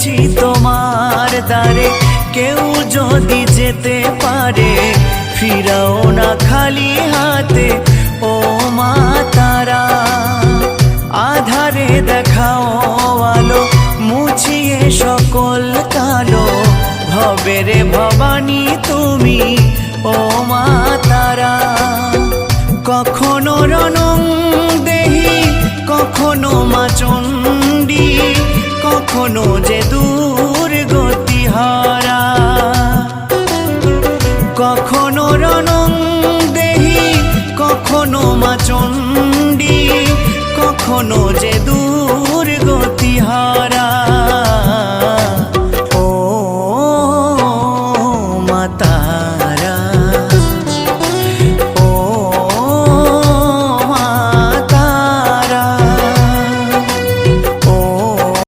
এসেছি তোমার দ্বারে, কেউ যদি যেতে পারে ফিরাও না খালি হাতে ও মা তারা। আধারে দেখাও আলো, মুছিয়ে সকল কালো, ভবের ভবানী তুমি ও মা তারা। কখনো রণং দেহি, কখনো মা চণ্ডী, কখনো যে